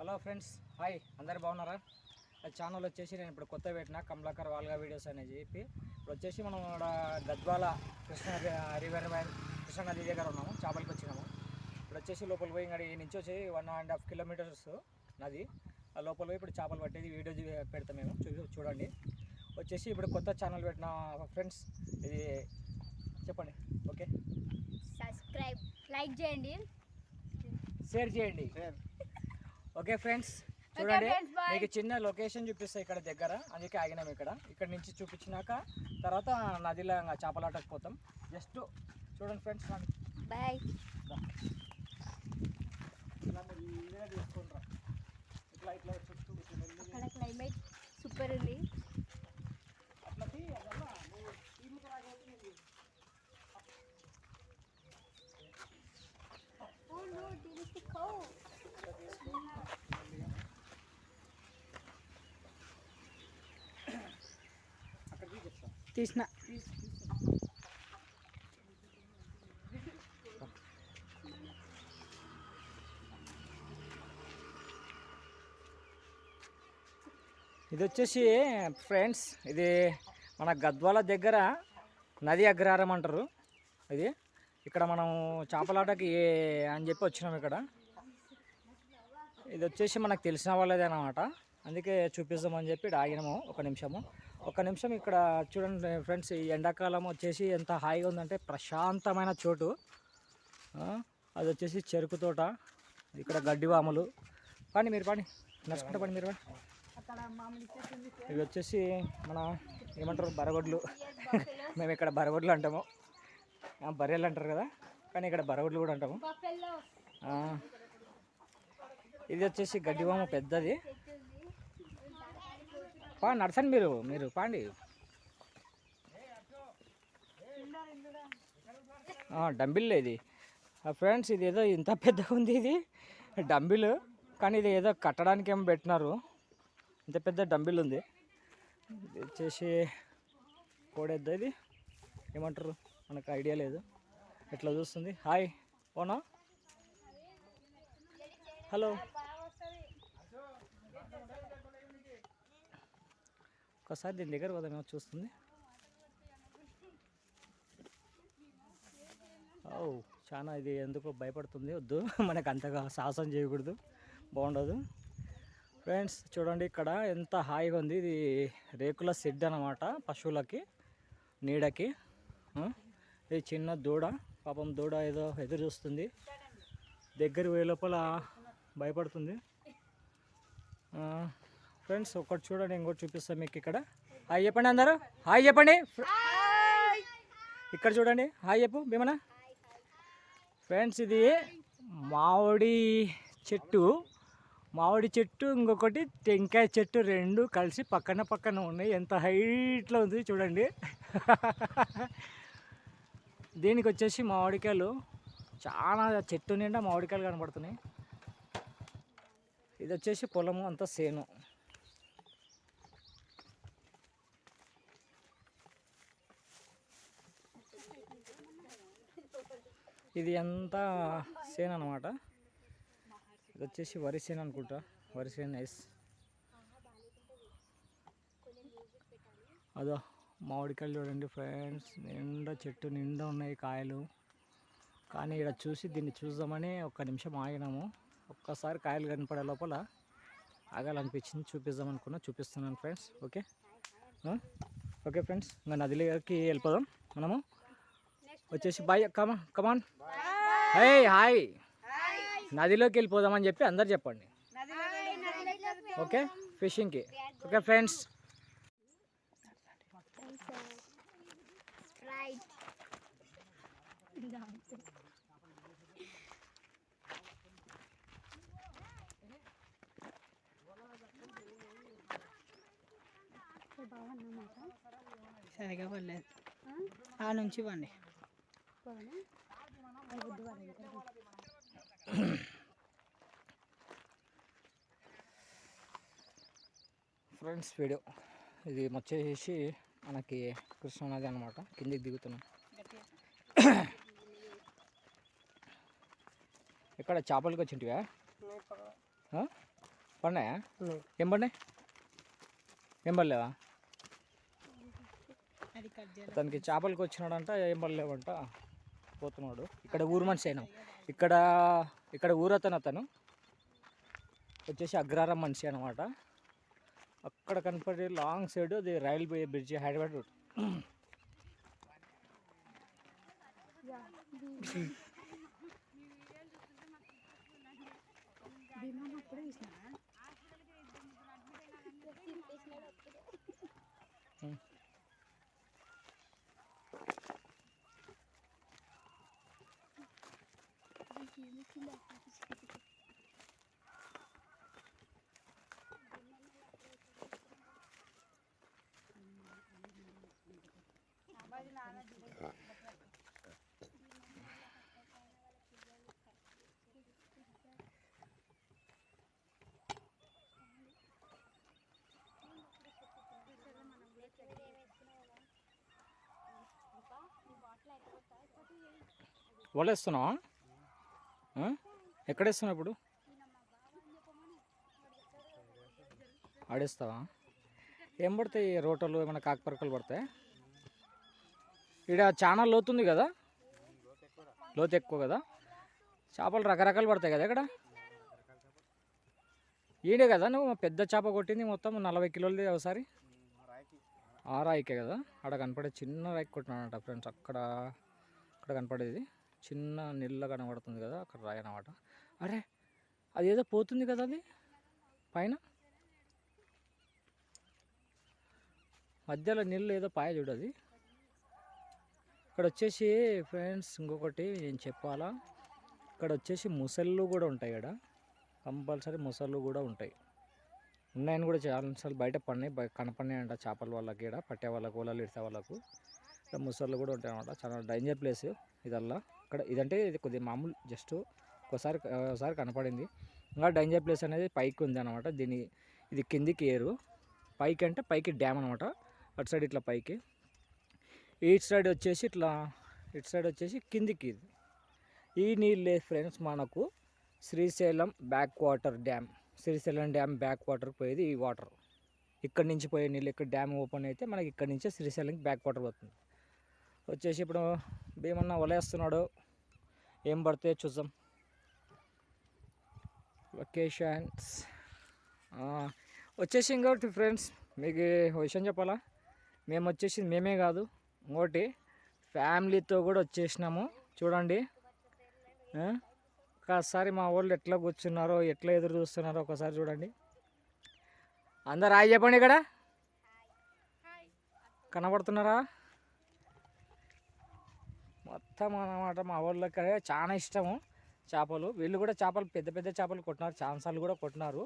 Hello friends, hi, అందరు బాగున్నారా? Channel వచ్చేసి నేను ఇప్పుడు కొత్త పెట్టిన కమలాకర్ వాల్గా వీడియోస్ అని చెప్పి ఇప్పుడు వచ్చేసి మనం ఇక్కడ గద్వాల కృష్ణా నది దగ్గర ఉన్నాము. చేపలకి వచ్చినాము. ఇప్పుడు వచ్చేసి లోపల పోయి ఇక్కడ నుంచి వచ్చి 1.5 కిలోమీటర్స్ నది. ఆ లోపల పోయి ఇప్పుడు చేపలు పట్టేది వీడియో పెడతాం మేము. చూడండి. వచ్చేసి ఇప్పుడు కొత్త ఛానల్ పెట్టిన ఫ్రెండ్స్, ఇది చెప్పండి. ఓకే, సబ్స్క్రైబ్, లైక్ చేయండి, షేర్ చేయండి. ఓకే ఫ్రెండ్స్, చూడండి. మీకు చిన్న లొకేషన్ చూపిస్తాయి ఇక్కడ దగ్గర, అందుకే ఆగినాం. ఇక్కడ నుంచి చూపించినాక తర్వాత నదిలో చేపలాటకు పోతాం. జస్ట్ చూడండి ఫ్రెండ్స్. బాయ్. తీసుకుంటాం. ఇట్లా ఇట్లా చుట్టూ అక్కడ క్లైమేట్ సూపర్ ఉంది. తీసిన ఇది వచ్చేసి ఫ్రెండ్స్, ఇది మన గద్వాల దగ్గర నది అగ్రహారం అంటారు. ఇక్కడ మనం చేపలాటకి అని చెప్పి వచ్చినాం. ఇది వచ్చేసి మనకు తెలిసిన వాళ్ళదే అన్నమాట, అందుకే చూపిస్తామని చెప్పి ఆగినాము. ఒక నిమిషం ఇక్కడ చూడండి ఫ్రెండ్స్. ఈ ఎండాకాలం వచ్చేసి ఎంత హాయిగా ఉందంటే ప్రశాంతమైన చోటు. అది వచ్చేసి చెరుకు తోట, ఇక్కడ గడ్డివాములు. మీరు నడుచుకుంటా మీరు ఇవి వచ్చేసి మన ఏమంటారు, బరగొడ్లు. మేము ఇక్కడ బరగొడ్లు అంటాము, బర్రెలు అంటారు కదా, కానీ ఇక్కడ బరగొడ్లు కూడా అంటాము. ఇది వచ్చేసి గడ్డివాము పెద్దది. నడచండి మీరు పాండి. డంబిల్ ఇది ఫ్రెండ్స్. ఇది ఏదో ఇంత పెద్దగా ఉంది, ఇది డంబిల్. కానీ ఇది ఏదో కట్టడానికి ఏమో పెట్టినారు. ఇంత పెద్ద డంబిల్ ఉంది. ఇది వచ్చేసి కోడెద్ద, ఇది ఏమంటారు మనకు ఐడియా లేదు. ఎట్లా చూస్తుంది. హాయ్, ఓనా, హలో. ఒకసారి దీని దగ్గర పోదామేమో, చూస్తుంది. చాలా ఇది ఎందుకో భయపడుతుంది. వద్దు, మనకు అంతగా సాహసం చేయకూడదు, బాగుండదు. ఫ్రెండ్స్ చూడండి, ఇక్కడ ఎంత హాయిగా ఉంది. ఇది రేకుల షెడ్ అన్నమాట, పశువులకి నీడకి. ఇది చిన్న దూడ, పాపం దూడ ఏదో ఎదురు చూస్తుంది. దగ్గర పోయే లోపల భయపడుతుంది. ఫ్రెండ్స్ ఒకటి చూడండి, ఇంకోటి చూపిస్తాను మీకు. ఇక్కడ హాయ్ చెప్పండి, అందరూ హాయ్ చెప్పండి. ఇక్కడ చూడండి, హాయ్ చెప్పు భీమనా. ఫ్రెండ్స్ ఇది మామిడి చెట్టు, ఇంకొకటి టెంకాయ చెట్టు, రెండు కలిసి పక్కన ఉన్నాయి. ఎంత హైట్లో ఉంది చూడండి. దీనికి వచ్చేసి మామిడికాయలు చాలా, చెట్టు నిండా మామిడికాయలు కనబడుతున్నాయి. ఇది వచ్చేసి పొలము అంతా సేను. ఇది అంతా సేన్ అన్నమాట. ఇది వచ్చేసి వరి సేన్ అనుకుంటా, వరి సేన్ నైస్. అదో మామిడికాయలు చూడండి ఫ్రెండ్స్, నిండా చెట్టు నిండా ఉన్నాయి కాయలు. కానీ ఇక్కడ దీన్ని చూద్దామని ఒక్క నిమిషం ఆగినాము. ఒక్కసారి కాయలు కనపడే లోపల ఆగాలనిపించింది, చూపిద్దాం అనుకున్నా. చూపిస్తున్నాను ఫ్రెండ్స్. ఓకే ఫ్రెండ్స్, ఇంకా నదిలోకి వెళ్ళిపోదాం మనము. వచ్చేసి బాయ్, కమాన్. హాయ్, నదిలోకి వెళ్ళిపోదామని చెప్పి అందరు చెప్పండి. ఓకే, ఫిషింగ్కి. Okay friends. సరిగా పడలేదు, ఆ నుంచి ఇవ్వండి. ఫ్రెండ్స్ వీడియో ఇది వచ్చేసి మనకి కృష్ణానది అన్నమాట. కిందికి దిగుతున్నాం. ఇక్కడ చేపలకి వచ్చింటివా? పన్నాయా? ఉన్నాయి. ఏం పడినాయి? ఏం పడలేవా? అది కట్ చేయాలి. తనకి చేపలకి వచ్చినాడంట, ఏం పడలేవంట, పోతున్నాడు. ఇక్కడ ఊరు మనిషి అయినా, ఇక్కడ ఇక్కడ అతను వచ్చేసి అగ్రారం మనిషి అనమాట. అక్కడ కనపడే లాంగ్ సైడ్ అది రైల్వే బ్రిడ్జ్, హైదరాబాద్ రూట్. వలేస్తున్నావా? ఎక్కడేస్తున్నావు ఇప్పుడు? ఆడేస్తావా? ఏం పడతాయి? రోటలు ఏమైనా కాకపరకలు పడతాయి? ఇక్కడ చాలా లోతుంది కదా, లోతు ఎక్కువ కదా, చేపలు రకరకాలు పడతాయి కదా ఇక్కడ. ఈడే కదా నువ్వు పెద్ద చేప కొట్టింది మొత్తం 40 కిలోలది ఒకసారి? ఆ రాయికే కదా అక్కడ కనపడే చిన్న రాయికి కొట్టినాడంట ఫ్రెండ్స్. అక్కడ అక్కడ కనపడేది చిన్న నీళ్ళ కనబడుతుంది కదా, అక్కడ రాయి అన్నమాట. అరే అదేదో పోతుంది కదా అది పైన, మధ్యలో నీళ్ళు ఏదో పాయ చూడది. ఇక్కడ వచ్చేసి ఫ్రెండ్స్ ఇంకొకటి నేను చెప్పాలా, ఇక్కడ వచ్చేసి ముసళ్ళు కూడా ఉంటాయి. ఇక్కడ కంపల్సరీ ముసళ్ళు కూడా ఉంటాయి. ఉన్నాయని కూడా చాలాసార్లు బయట పడినాయి, కనపడినాయి అంట చేపల వాళ్ళకి, ఇక్కడ పట్టే వాళ్ళకు, వలలు ఇడిసే వాళ్ళకు. ఇక్కడ ముసళ్ళు కూడా ఉంటాయి అన్నమాట. చాలా డేంజర్ ప్లేస్ ఇదల్లా. ఇక్కడ ఇదంటే ఇది కొద్దిగా మామూలు జస్ట్ ఒకసారి కనపడింది. ఇంకా డేంజర్ ప్లేస్ అనేది పైకి ఉంది అనమాట. ఇది కిందికి ఏరు, పైకి అంటే పైకి డ్యామ్ అనమాట. అటు సైడ్ ఇట్లా పైకి, ఇటు సైడ్ వచ్చేసి కిందికి. ఈ నీళ్ళే ఫ్రెండ్స్ మనకు Srisailam back water dam, Srisailam dam back water పోయేది ఈ వాటర్. ఇక్కడి నుంచి పోయే నీళ్ళు, ఇక్కడ డ్యామ్ ఓపెన్ అయితే మనకి ఇక్కడి నుంచే శ్రీశైలంకి బ్యాక్ వాటర్ పోతుంది. వచ్చేసి ఇప్పుడు భీమన్న వలేస్తున్నాడు, ఏం పడితే చూద్దాం. లొకేషన్స్ వచ్చేసి ఇంకోటి ఫ్రెండ్స్, మీకు విషయం చెప్పాలా, మేము వచ్చేసి మేమే కాదు ఇంకోటి ఫ్యామిలీతో కూడా వచ్చేసినాము. చూడండి ఒకసారి మా వాళ్ళు ఎట్లా కూర్చున్నారో, ఎట్లా ఎదురు చూస్తున్నారో ఒకసారి చూడండి. అందరు హాయ్ చెప్పండి. ఇక్కడ కనబడుతున్నారా? మొత్తం అన్నమాట మా వాళ్ళకి చాలా ఇష్టము చేపలు. వీళ్ళు కూడా చేపలు పెద్ద పెద్ద చేపలు కొట్టినారు, ఛాన్సార్లు కూడా కొట్టినారు.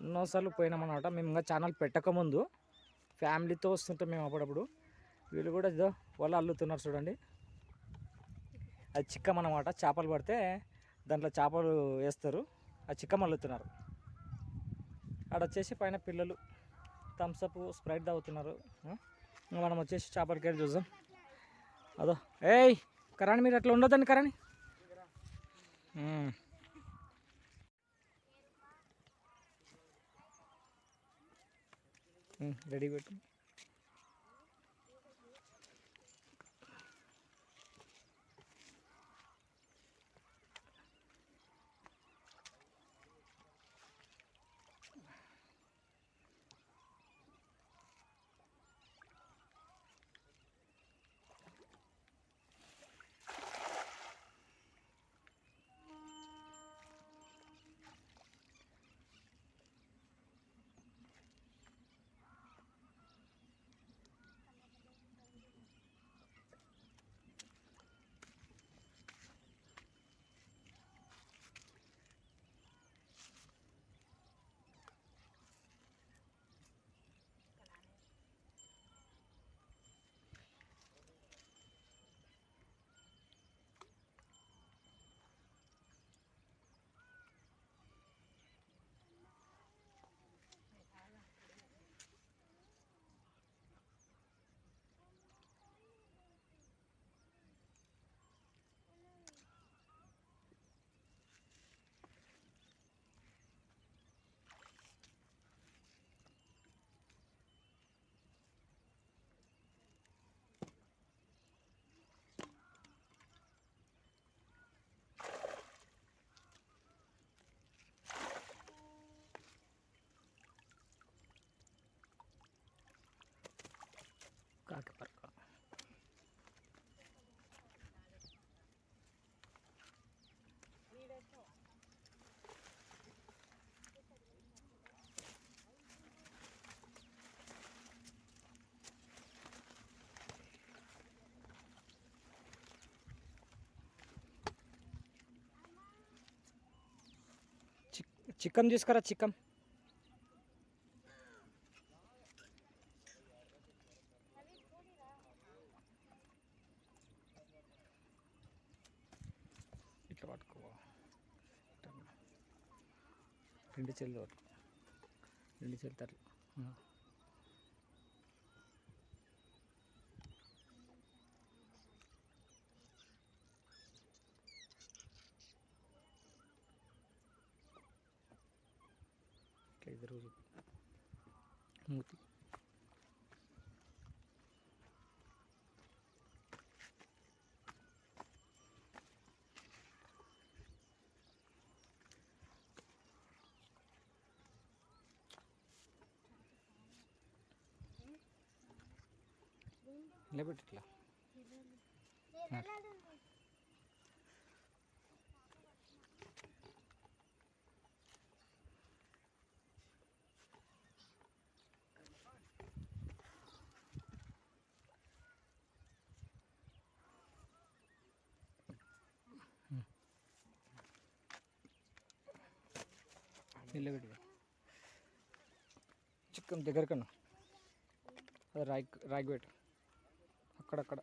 ఎన్నోసార్లు పోయినామన్నమాట. మేము ఇంకా ఛానల్ పెట్టకముందు ఫ్యామిలీతో వస్తుంటాం మేము అప్పుడప్పుడు. వీళ్ళు కూడా ఇదో వాళ్ళు అల్లుతున్నారు చూడండి. అది చిక్కం అన్నమాట. చేపలు పడితే దాంట్లో చేపలు వేస్తారు, ఆ చిక్కం అల్లుతున్నారు. అక్కడ వచ్చేసి పైన పిల్లలు థమ్స్అప్ స్ప్రైట్ తాగుతున్నారు. మనం వచ్చేసి చేపలకి వెళ్ళి చూద్దాం. అదో ఏయ్ కరాణి, మీరు అట్లా ఉండొద్దండి కరాణి. రెడీ పెట్టు. చికెన్ తీసుకురా చికెన్. ఇట్లా పట్టుకో, రెండు చెల్లు పట్టుకో, రెండు చెల్తారు. ఇట్లా ఇద్దరు మూతి. నిలబెట్టి ఇట్లా నిలబెట్టి చికెన్ దగ్గరకన్నా అది రాగి పెట్టు అక్కడక్కడ.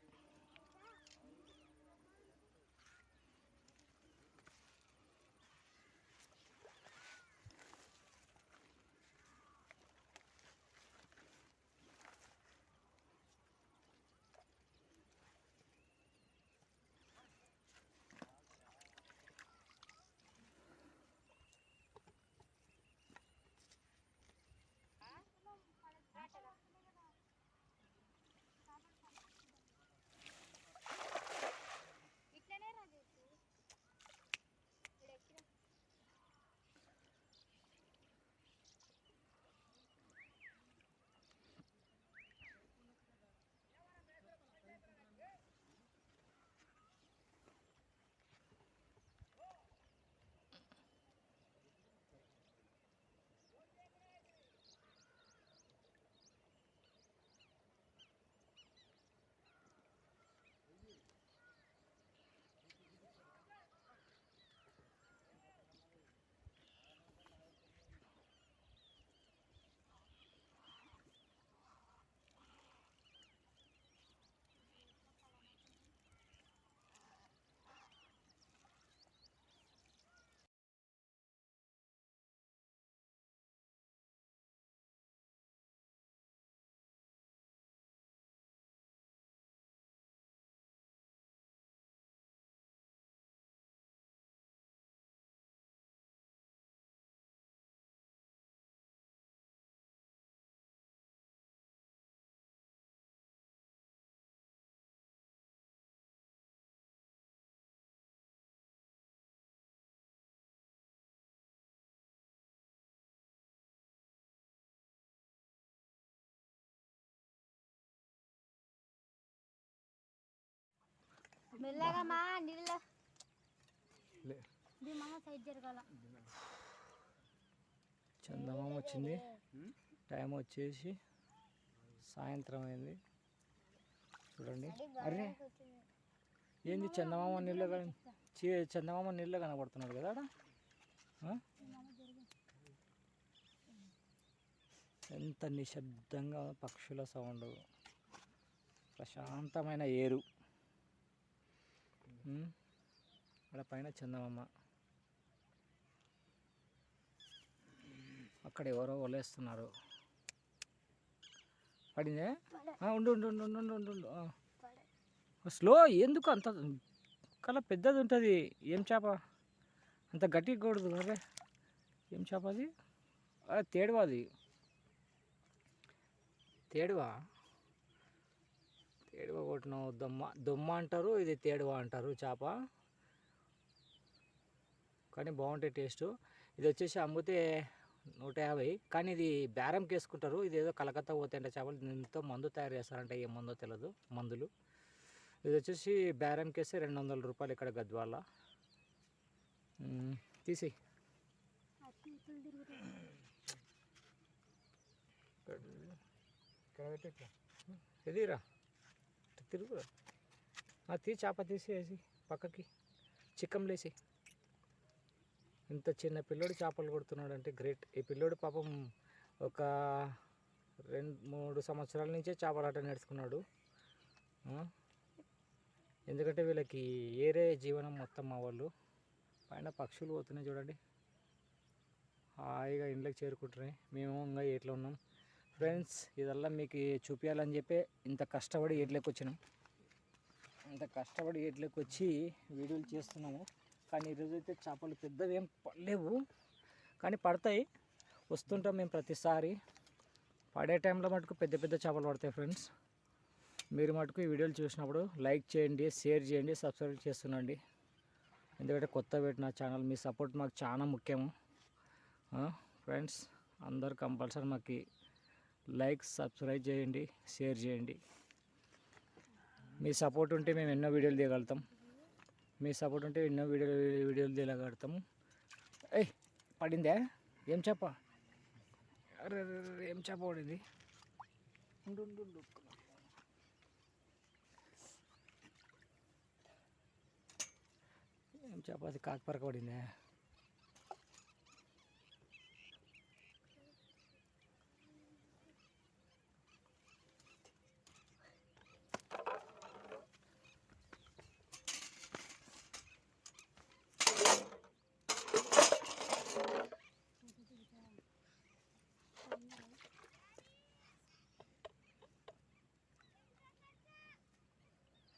మెల్లగా మా నీళ్ళ సైడ్ జరగాల. చందమామ వచ్చింది. టైం వచ్చేసి సాయంత్రం అయింది. చూడండి. అరే ఏంది చందమామ నీళ్ళు చందమామ నీళ్ళు కనబడుతున్నాడు కదా ఆడ. ఎంత నిశ్శబ్దంగా పక్షుల సౌండ్, ప్రశాంతమైన ఏరు. అక్కడ పైన చందమామ, అక్కడ ఎవరో వలేస్తున్నారు. పడిందే. ఉండు ఉండు ఉండు ఉండు ఉండు ఉండు. స్లో ఎందుకు అంత కల పెద్దది ఉంటుంది. ఏం చేప అంత గట్టిగా కూడదు. అరే ఏం చేప అది? తేడువా. అది తేడువా. తేడువా కొట్టినావు. దొమ్మ అంటారు, ఇది తేడువా అంటారు చేప. కానీ బాగుంటాయి టేస్ట్. ఇది వచ్చేసి అమ్మితే 150, కానీ ఇది బేరంకి వేసుకుంటారు. ఇది ఏదో కలకత్తా పోతాయంట చేపలు, దీంతో మందు తయారు చేస్తారంట. ఏ మందో తెలియదు మందులు. ఇది వచ్చేసి బేరంకి వేస్తే 200 రూపాయలు ఇక్కడ గద్వాల. తీసి ఎదిరా తిరుగు. తీ చేప తీసి వేసి పక్కకి చిక్కంలేసి ఇంత చిన్న పిల్లోడు చేపలు కొడుతున్నాడు అంటే గ్రేట్. ఈ పిల్లోడు పాపం ఒక 2-3 సంవత్సరాల నుంచే చేపలాట నేర్చుకున్నాడు. ఎందుకంటే వీళ్ళకి ఏరే జీవనం మొత్తం మా వాళ్ళు. పైన పక్షులు పోతున్నాయి చూడండి, హాయిగా ఇంట్లోకి చేరుకుంటున్నాయి. మేము ఇంకా ఏట్లో ఉన్నాం ఫ్రెండ్స్. ఇదల్లా మీకు చూపించాలని చెప్పి ఇంత కష్టపడి ఏట్లోకి వచ్చినాం. ఇంత కష్టపడి ఏట్లోకి వచ్చి వీడియోలు చేస్తున్నాము. కానీ ఈరోజు అయితే చేపలు పెద్దవి ఏం పడలేవు, కానీ పడతాయి. వస్తుంటాం మేము ప్రతిసారి. పడే టైంలో మటుకు పెద్ద పెద్ద చేపలు పడతాయి ఫ్రెండ్స్. మీరు మటుకు ఈ వీడియోలు చూసినప్పుడు లైక్ చేయండి, షేర్ చేయండి, సబ్స్క్రైబ్ చేస్తుండండి. ఎందుకంటే కొత్త పెట్టిన ఛానల్, మీ సపోర్ట్ మాకు చాలా ముఖ్యము ఫ్రెండ్స్. అందరు కంపల్సరీ మాకు లైక్, సబ్స్క్రైబ్ చేయండి, షేర్ చేయండి. మీ సపోర్ట్ ఉంటే మేము ఎన్నో వీడియోలు తీయగలుగుతాం. మీ సపోర్ట్ ఉంటే ఎన్నో వీడియోలు తీయగలుగుతాము. ఏయ్ పడిందే, ఏం చేప? అరే ఏం చేప పడింది? ఏం చేప అది? కాకపరక పడిందే.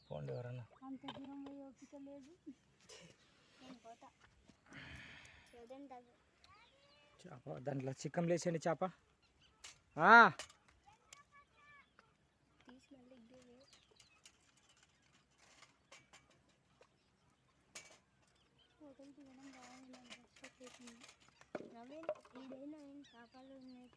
పోండి ఎవరన్నా. అంత దూరం పోయి ఓపిక లేదు. నేను పోతా. చూడండి దగ్గర చేప దాంట్లో చికెన్ లేచండి చేప. తీసి మళ్ళీ ఇగ్గే ఫోటోలు తీయడం బాగుంది. నవీన్ ఈడైనా ఏం చేపలు ఉన్నాయి.